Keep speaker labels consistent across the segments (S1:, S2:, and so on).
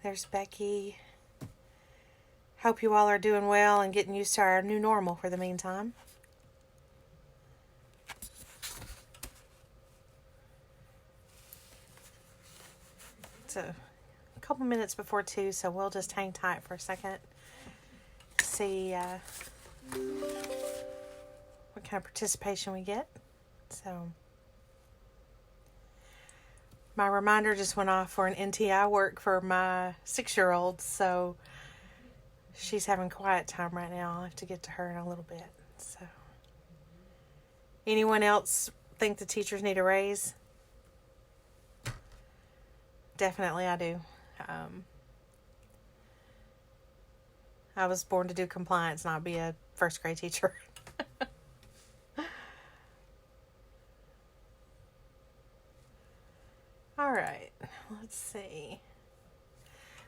S1: There's Becky. Hope you all are doing well and getting used to our new normal for the meantime. It's a couple minutes before 2, so we'll just hang tight for a second. See what kind of participation we get. So my reminder just went off for an NTI work for my 6-year-old, so she's having quiet time right now. I'll have to get to her in a little bit. So, anyone else think the teachers need a raise? Definitely I do. I was born to do compliance, not be a first grade teacher. All right, let's see.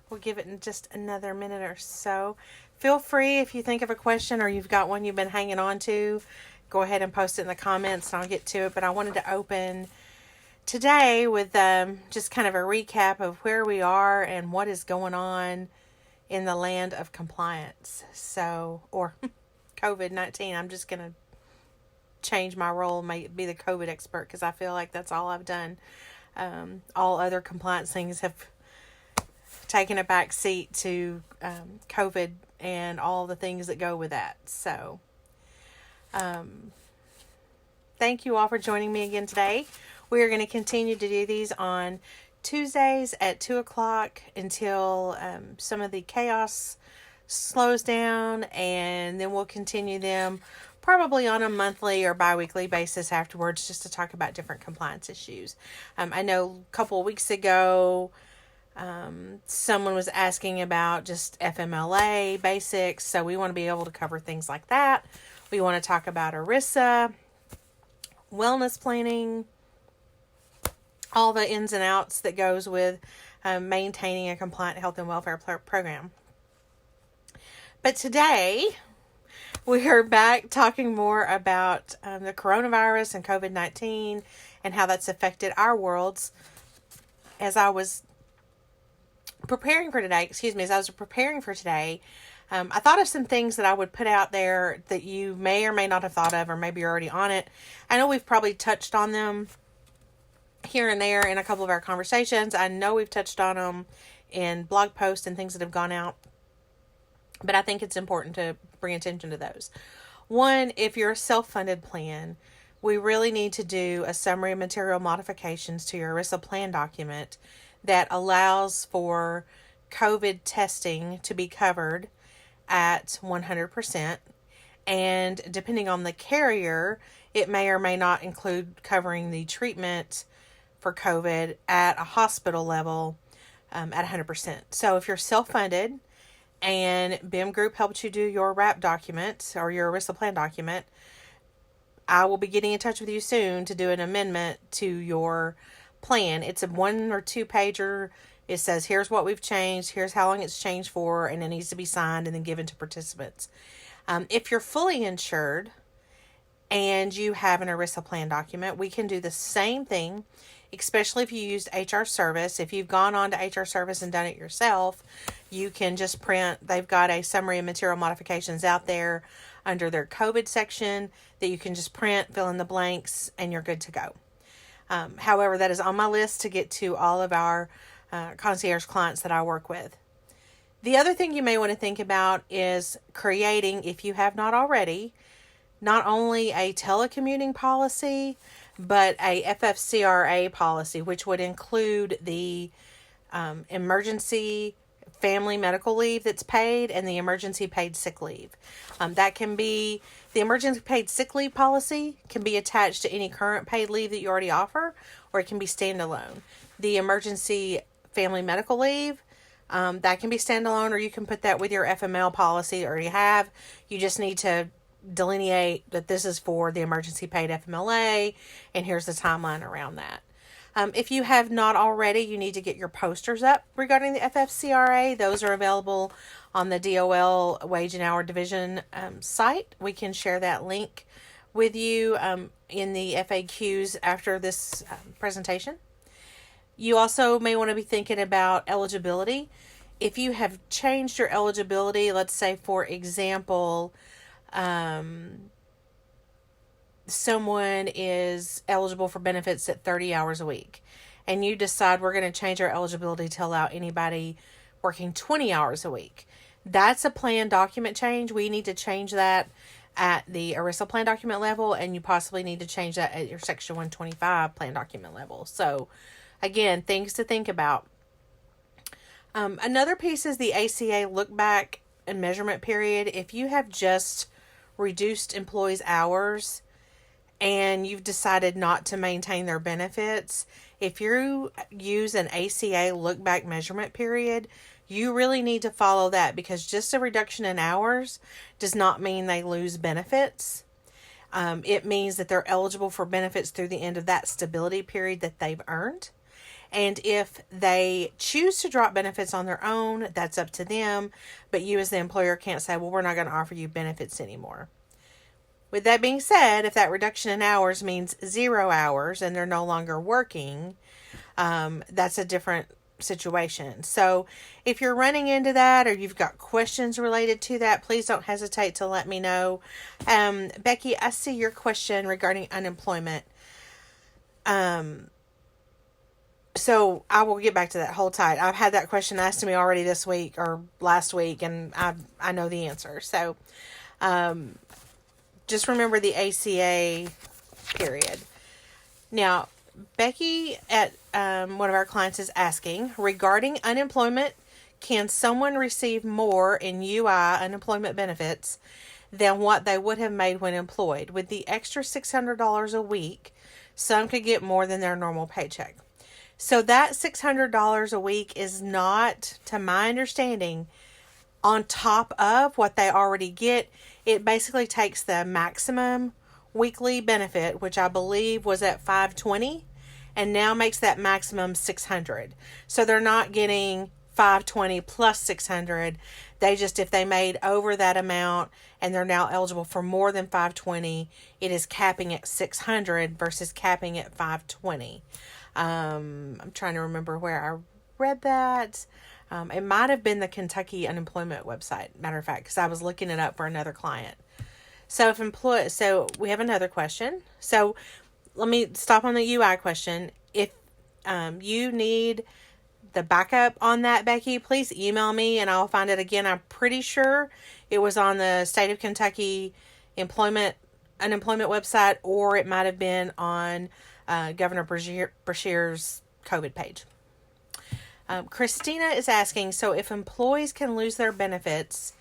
S1: We'll give it in just another minute or so. Feel free, if you think of a question or you've got one you've been hanging on to, go ahead and post it in the comments and I'll get to it. But I wanted to open today with just kind of a recap of where we are and what is going on in the land of compliance. So, or COVID-19. I'm just going to change my role, might be the COVID expert, because I feel like that's all I've done. All other compliance things have taken a back seat to COVID and all the things that go with that. So, thank you all for joining me again today. We are going to continue to do these on Tuesdays at 2 o'clock until some of the chaos slows down, and then we'll continue them probably on a monthly or bi-weekly basis afterwards, just to talk about different compliance issues. I know a couple of weeks ago, someone was asking about just FMLA basics, so we want to be able to cover things like that. We want to talk about ERISA, wellness planning, all the ins and outs that goes with maintaining a compliant health and welfare program. But today, we are back talking more about the coronavirus and COVID-19 and how that's affected our worlds. As I was preparing for today, I thought of some things that I would put out there that you may or may not have thought of, or maybe you're already on it. I know we've probably touched on them here and there in a couple of our conversations. I know we've touched on them in blog posts and things that have gone out, but I think it's important to bring attention to those. One, if you're a self-funded plan, we really need to do a summary of material modifications to your ERISA plan document that allows for COVID testing to be covered at 100%. And depending on the carrier, it may or may not include covering the treatment for COVID at a hospital level at 100%. So if you're self-funded and BIM Group helped you do your WRAP document or your ERISA plan document, I will be getting in touch with you soon to do an amendment to your plan. It's a 1 or 2 pager. It says, here's what we've changed, here's how long it's changed for, and it needs to be signed and then given to participants. If you're fully insured and you have an ERISA plan document, we can do the same thing, especially if you used HR Service. If you've gone on to HR Service and done it yourself, you can just print. They've got a summary of material modifications out there under their COVID section that you can just print, fill in the blanks, and you're good to go. However, that is on my list to get to all of our concierge clients that I work with. The other thing you may want to think about is creating, if you have not already, not only a telecommuting policy, but a FFCRA policy, which would include the emergency family medical leave that's paid and the emergency paid sick leave. That can be, the emergency paid sick leave policy can be attached to any current paid leave that you already offer, or it can be standalone. The emergency family medical leave, that can be standalone, or you can put that with your FML policy you already have. You just need to delineate that this is for the emergency paid FMLA, and here's the timeline around that. If you have not already, you need to get your posters up regarding the FFCRA. Those are available on the DOL Wage and Hour Division site. We can share that link with you in the FAQs after this presentation. You also may want to be thinking about eligibility. If you have changed your eligibility, let's say, for example, someone is eligible for benefits at 30 hours a week, and you decide we're going to change our eligibility to allow anybody working 20 hours a week. That's a plan document change. We need to change that at the ERISA plan document level, and you possibly need to change that at your Section 125 plan document level. So, again, things to think about. Another piece is the ACA look back and measurement period. If you have just reduced employees' hours and you've decided not to maintain their benefits, if you use an ACA look back measurement period, you really need to follow that, because just a reduction in hours does not mean they lose benefits. It means that they're eligible for benefits through the end of that stability period that they've earned. And if they choose to drop benefits on their own, that's up to them. But you as the employer can't say, well, we're not going to offer you benefits anymore. With that being said, if that reduction in hours means 0 hours and they're no longer working, that's a different situation. So if you're running into that or you've got questions related to that, please don't hesitate to let me know. Becky, I see your question regarding unemployment. So I will get back to that. Hold tight. I've had that question asked to me already this week or last week, and I know the answer. So just remember the ACA period. Now, Becky at one of our clients is asking, regarding unemployment, can someone receive more in UI unemployment benefits than what they would have made when employed? With the extra $600 a week, some could get more than their normal paycheck. So that $600 a week is not, to my understanding, on top of what they already get. It basically takes the maximum weekly benefit, which I believe was at $520, and now makes that maximum $600. So they're not getting $520 plus $600. They just, if they made over that amount and they're now eligible for more than $520, it is capping at $600 versus capping at $520. I'm trying to remember where I read that. It might have been the Kentucky unemployment website, matter of fact, because I was looking it up for another client. So so we have another question. So let me stop on the UI question. If you need the backup on that, Becky, please email me and I'll find it again. I'm pretty sure it was on the state of Kentucky unemployment website, or it might have been on Governor Beshear's COVID page. Christina is asking, so if employees can lose their benefits,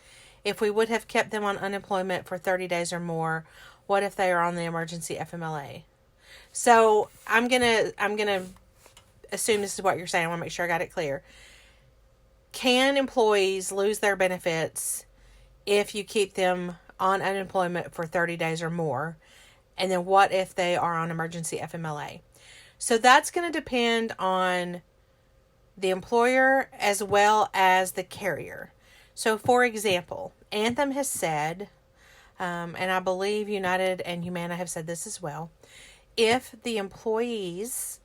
S1: if we would have kept them on unemployment for 30 days or more, what if they are on the emergency FMLA? So I'm gonna assume this is what you're saying. I want to make sure I got it clear. Can employees lose their benefits if you keep them on unemployment for 30 days or more? And then what if they are on emergency FMLA? So that's going to depend on the employer as well as the carrier. So, for example, Anthem has said, and I believe United and Humana have said this as well, if the employees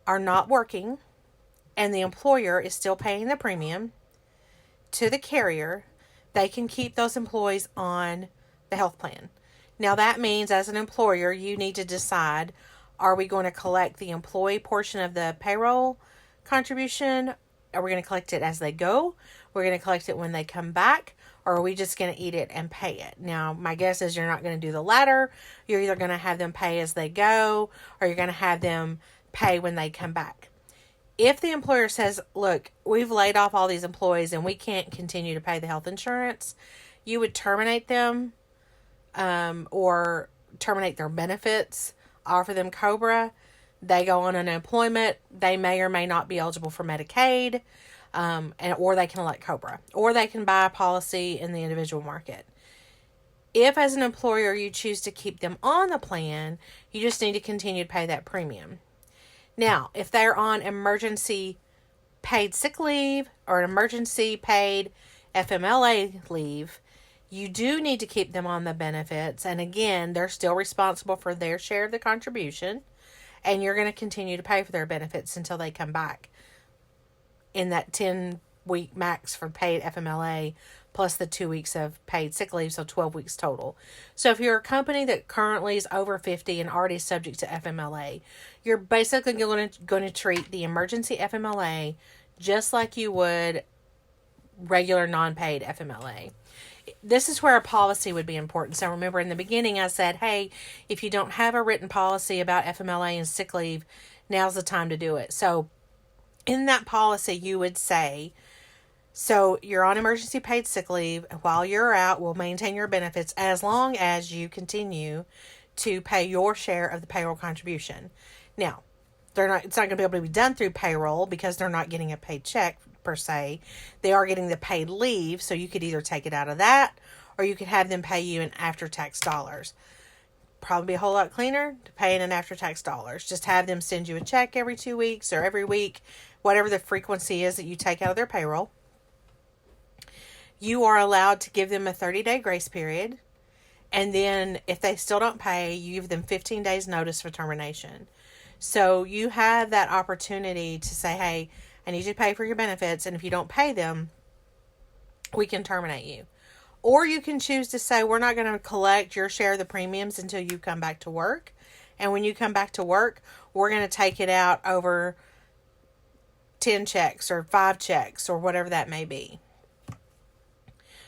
S1: are not working and the employer is still paying the premium to the carrier, they can keep those employees on the health plan. Now, that means as an employer, you need to decide, are we going to collect the employee portion of the payroll contribution? Are we going to collect it as they go? We're going to collect it when they come back? Or are we just going to eat it and pay it? Now, my guess is you're not going to do the latter. You're either going to have them pay as they go, or you're going to have them pay when they come back. If the employer says, look, we've laid off all these employees and we can't continue to pay the health insurance, you would terminate them, or terminate their benefits, offer them COBRA. They go on unemployment. They may or may not be eligible for Medicaid, or they can elect COBRA, or they can buy a policy in the individual market. If, as an employer, you choose to keep them on the plan, you just need to continue to pay that premium. Now, if they're on emergency paid sick leave or an emergency paid FMLA leave, you do need to keep them on the benefits. And again, they're still responsible for their share of the contribution. And you're going to continue to pay for their benefits until they come back in that 10 week max for paid FMLA plus the 2 weeks of paid sick leave, so 12 weeks total. So if you're a company that currently is over 50 and already subject to FMLA, you're basically going to treat the emergency FMLA just like you would regular non-paid FMLA. This is where a policy would be important. So remember in the beginning I said, hey, if you don't have a written policy about FMLA and sick leave, now's the time to do it. So in that policy you would say, so you're on emergency paid sick leave. While you're out, we'll maintain your benefits as long as you continue to pay your share of the payroll contribution. Now, it's not going to be able to be done through payroll because they're not getting a paid check per se. They are getting the paid leave, so you could either take it out of that or you could have them pay you in after-tax dollars. Probably be a whole lot cleaner to pay in after-tax dollars. Just have them send you a check every 2 weeks or every week, whatever the frequency is that you take out of their payroll. You are allowed to give them a 30-day grace period. And then if they still don't pay, you give them 15 days notice for termination. So you have that opportunity to say, hey, I need you to pay for your benefits. And if you don't pay them, we can terminate you. Or you can choose to say, we're not going to collect your share of the premiums until you come back to work. And when you come back to work, we're going to take it out over 10 checks or 5 checks or whatever that may be.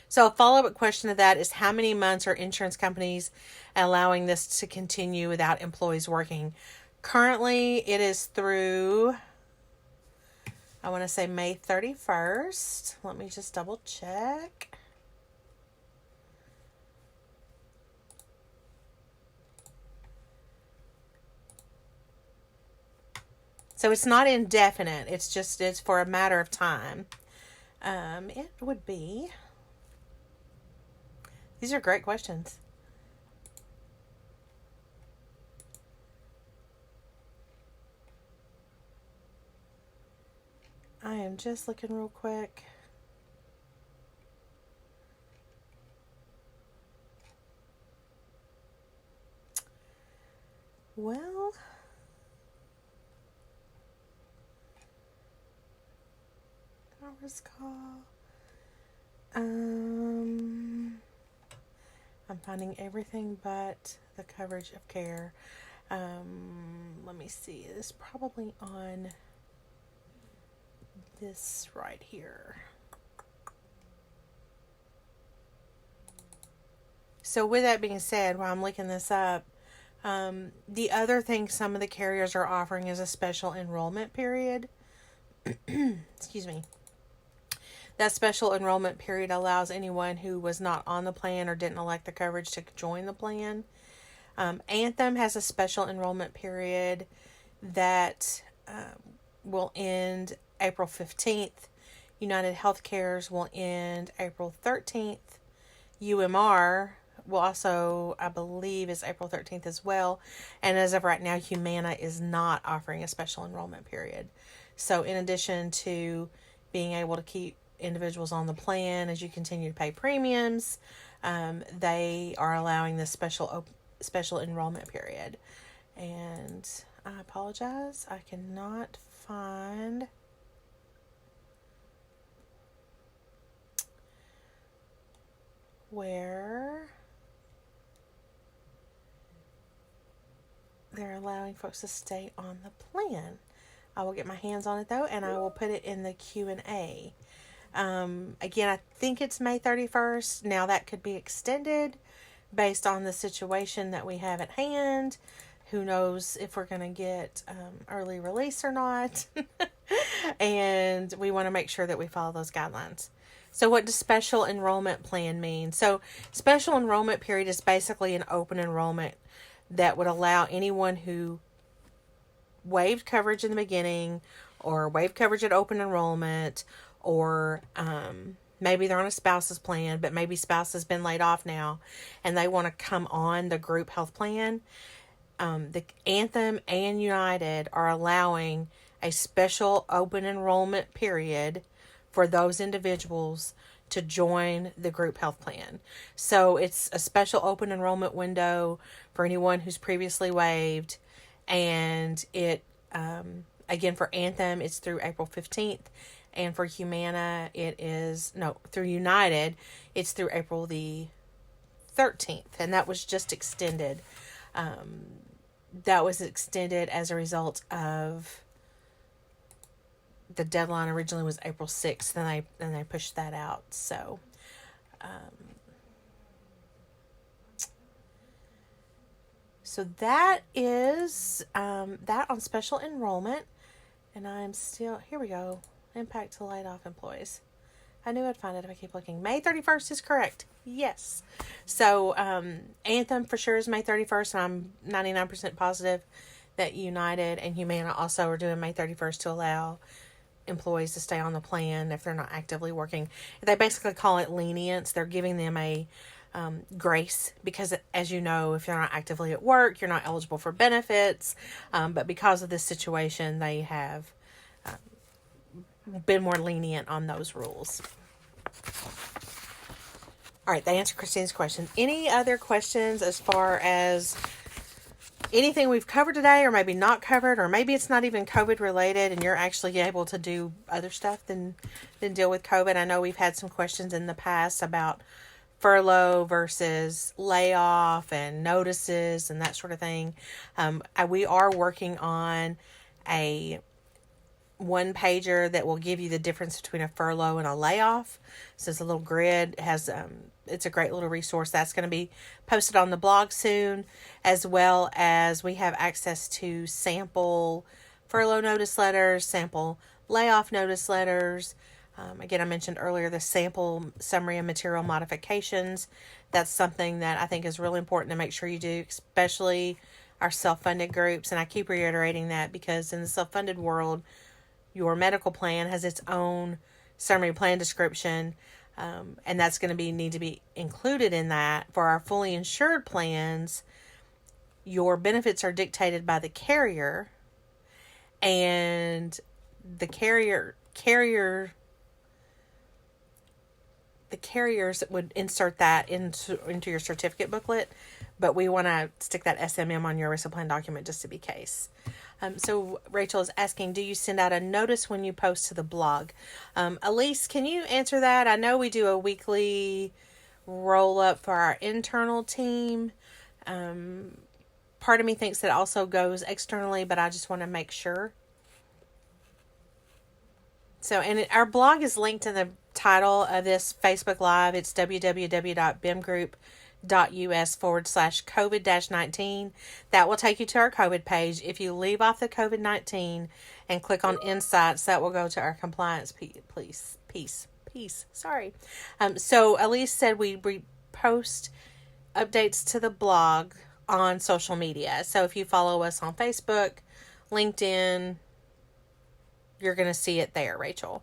S1: So a follow-up question to that is, how many months are insurance companies allowing this to continue without employees working? Currently, it is through, I want to say May 31st. Let me just double check. So it's not indefinite. It's for a matter of time. It would be... These are great questions. I am just looking real quick. Well, conference call. I'm finding everything but the coverage of care. Let me see. It's probably on this right here. So with that being said, while I'm looking this up, the other thing some of the carriers are offering is a special enrollment period. Excuse me. That special enrollment period allows anyone who was not on the plan or didn't elect the coverage to join the plan. Anthem has a special enrollment period that will end April 15th. United Healthcare's will end April 13th. UMR will also, I believe, is April 13th as well. And as of right now, Humana is not offering a special enrollment period. So in addition to being able to keep individuals on the plan as you continue to pay premiums, they are allowing this special enrollment period. And I apologize, I cannot find where they're allowing folks to stay on the plan. I will get my hands on it though, and I will put it in the Q&A. Again, I think it's May 31st. Now that could be extended based on the situation that we have at hand. Who knows if we're going to get early release or not. And we want to make sure that we follow those guidelines. So what does special enrollment plan mean? So special enrollment period is basically an open enrollment that would allow anyone who waived coverage in the beginning or waived coverage at open enrollment, or maybe they're on a spouse's plan, but maybe spouse has been laid off now and they want to come on the group health plan. The Anthem and United are allowing a special open enrollment period for those individuals to join the group health plan. So it's a special open enrollment window for anyone who's previously waived. And it, again, for Anthem, it's through April 15th. And for Humana, through United, it's through April the 13th. And that was just extended. That was extended as a result of the deadline then was April 6th. Then they pushed that out. So, so that is that on special enrollment. And I'm still, here we go. Impact to laid off employees. I knew I'd find it if I keep looking. May 31st is correct. Yes. So, Anthem for sure is May 31st, and I'm 99% positive that United and Humana also are doing May 31st to allow employees to stay on the plan if they're not actively working. They basically call it lenience. They're giving them a grace because, as you know, if you're not actively at work, you're not eligible for benefits. But because of this situation, they have been more lenient on those rules. All right, they answered Christine's question. Any other questions as far as anything we've covered today, or maybe not covered, or maybe it's not even COVID related and you're actually able to do other stuff than deal with COVID? I know we've had some questions in the past about furlough versus layoff and notices and that sort of thing. We are working on a one pager that will give you the difference between a furlough and a layoff. So it's a little grid. It has it's a great little resource that's going to be posted on the blog soon, as well as we have access to sample furlough notice letters, sample layoff notice letters. Again, I mentioned earlier the sample summary and material modifications. That's something that I think is really important to make sure you do, especially our self-funded groups. And I keep reiterating that because in the self-funded world, your medical plan has its own summary plan description, and that's going to need to be included in that. For our fully insured plans, your benefits are dictated by the carrier, and the carriers would insert that into your certificate booklet, but we want to stick that SMM on your ERISA plan document just to be case. So Rachel is asking, do you send out a notice when you post to the blog? Elise, can you answer that? I know we do a weekly roll up for our internal team. Part of me thinks that also goes externally, but I just want to make sure. So, and our blog is linked in the title of this Facebook Live. It's www.bimgroup.us/COVID-19. That will take you to our COVID page. If you leave off the COVID-19 and click on Insights, that will go to our compliance piece. Sorry. So Elise said we post updates to the blog on social media. So if you follow us on Facebook, LinkedIn, you're going to see it there, Rachel.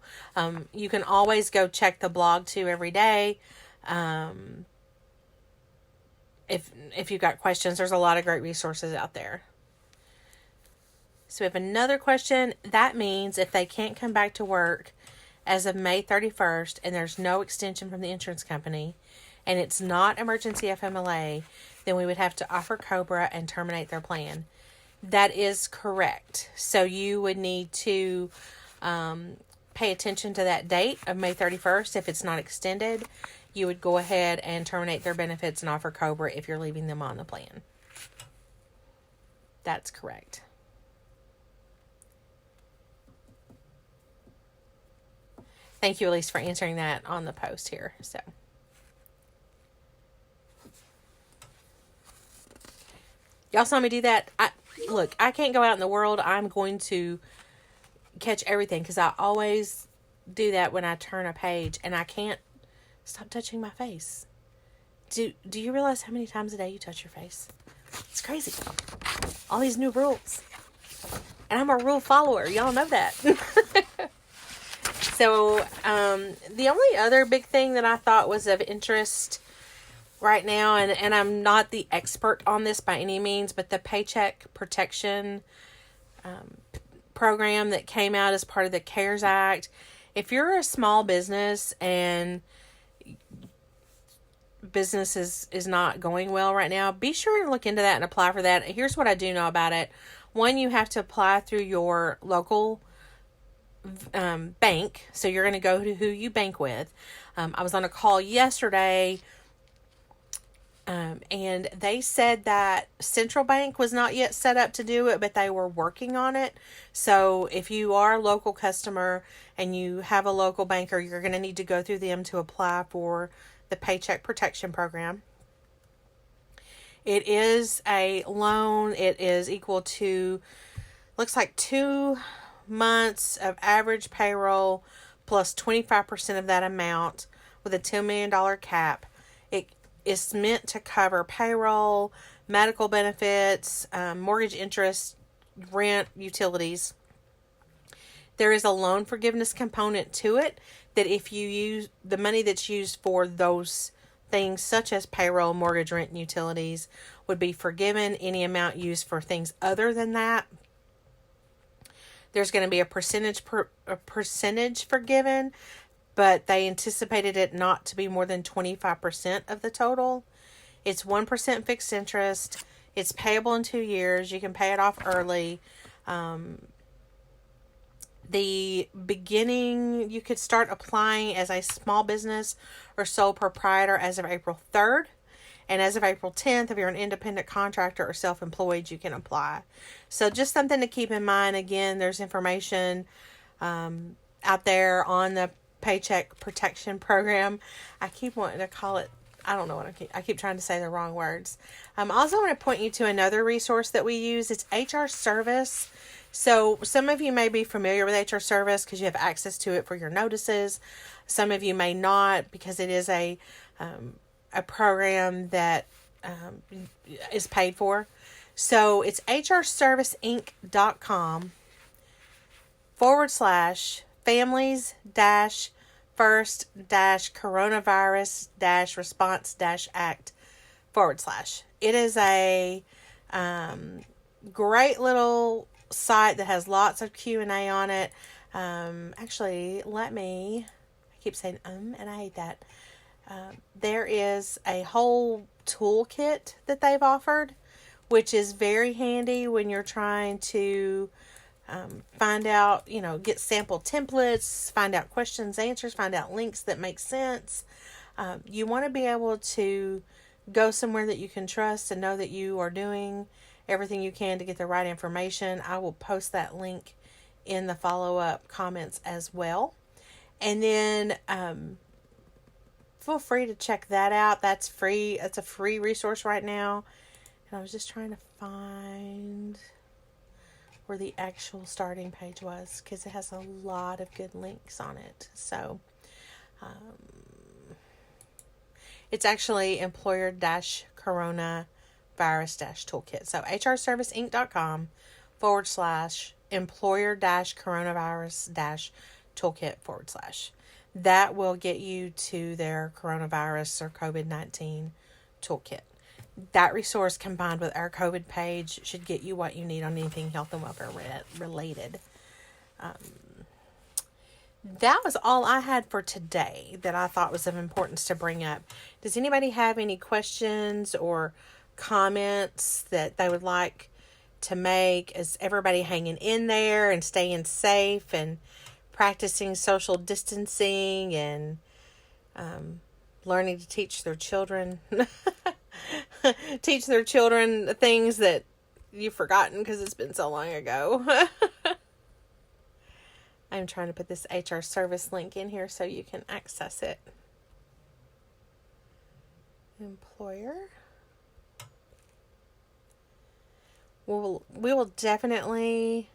S1: You can always go check the blog too every day. If you've got questions, there's a lot of great resources out there. So we have another question. That means if they can't come back to work as of May 31st and there's no extension from the insurance company and it's not emergency FMLA, then we would have to offer COBRA and terminate their plan. That is correct. So you would need to pay attention to that date of May 31st. If it's not extended, you would go ahead and terminate their benefits and offer COBRA if you're leaving them on the plan. That's correct. Thank you, Elise, for answering that on the post here. So, y'all saw me do that. Look, I can't go out in the world. I'm going to catch everything because I always do that when I turn a page, and I can't stop touching my face. Do you realize how many times a day you touch your face? It's crazy. All these new rules. And I'm a rule follower. Y'all know that. So, the only other big thing that I thought was of interest right now, and I'm not the expert on this by any means, but the Paycheck Protection program that came out as part of the CARES Act. If you're a small business and business is not going well right now, be sure to look into that and apply for that. Here's what I do know about it. One, you have to apply through your local bank. So you're going to go to who you bank with. I was on a call yesterday, and they said that Central Bank was not yet set up to do it, but they were working on it. So if you are a local customer and you have a local banker, you're going to need to go through them to apply for the Paycheck Protection Program. It is a loan. It is equal to, looks like 2 months of average payroll plus 25% of that amount with a $10 million cap. It is meant to cover payroll, medical benefits, mortgage interest, rent, utilities. There is a loan forgiveness component to it that if you use the money that's used for those things such as payroll, mortgage, rent, and utilities would be forgiven. Any amount used for things other than that, there's going to be a percentage forgiven, but they anticipated it not to be more than 25% of the total. It's 1% fixed interest. It's payable in 2 years. You can pay it off early. The beginning, you could start applying as a small business or sole proprietor as of April 3rd. And as of April 10th, if you're an independent contractor or self-employed, you can apply. So just something to keep in mind. Again, there's information out there on the Paycheck Protection Program. I keep wanting to call it, I don't know what I keep trying to say the wrong words. I also want to point you to another resource that we use. It's HR Service. So some of you may be familiar with HR Service because you have access to it for your notices. Some of you may not because it is a program that is paid for. So it's hrsservice.com/families-first-coronavirus-response-act/. It is a great little site that has lots of Q&A on it. Actually, I keep saying and I hate that. There is a whole toolkit that they've offered, which is very handy when you're trying to find out, get sample templates, find out questions, answers, find out links that make sense. You want to be able to go somewhere that you can trust and know that you are doing everything you can to get the right information. I will post that link in the follow-up comments as well. And then feel free to check that out. That's free. It's a free resource right now. And I was just trying to find where the actual starting page was because it has a lot of good links on it. So it's actually employer-coronavirus-toolkit. So hrsserviceinc.com/employer-coronavirus-toolkit/. That will get you to their coronavirus or COVID-19 toolkit. That resource combined with our COVID page should get you what you need on anything health and welfare related. That was all I had for today that I thought was of importance to bring up. Does anybody have any questions or comments that they would like to make? Is everybody hanging in there and staying safe and practicing social distancing and learning to teach their children things that you've forgotten because it's been so long ago? I'm trying to put this HR Service link in here so you can access it. Employer. We will definitely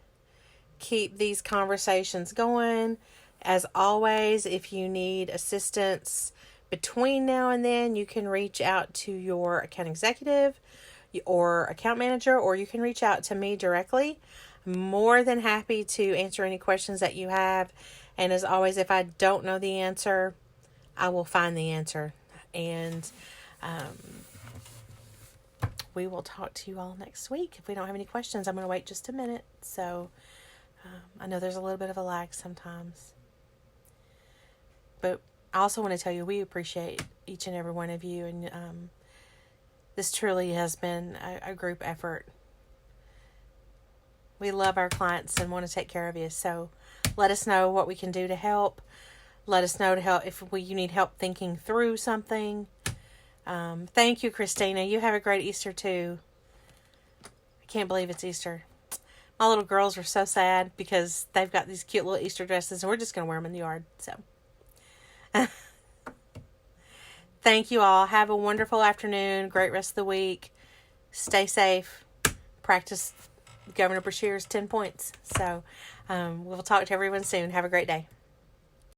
S1: keep these conversations going. As always, if you need assistance between now and then, you can reach out to your account executive or account manager, or you can reach out to me directly. I'm more than happy to answer any questions that you have. And as always, if I don't know the answer, I will find the answer. And we will talk to you all next week. If we don't have any questions, I'm going to wait just a minute. So I know there's a little bit of a lag sometimes. But I also want to tell you we appreciate each and every one of you. And this truly has been a group effort. We love our clients and want to take care of you. So Let us know what we can do to help. Let us know if you need help thinking through something. Thank you, Christina. You have a great Easter too. I can't believe it's Easter. My little girls are so sad because they've got these cute little Easter dresses and we're just going to wear them in the yard. So, thank you all. Have a wonderful afternoon. Great rest of the week. Stay safe. Practice Governor Beshear's 10 points. So, we'll talk to everyone soon. Have a great day.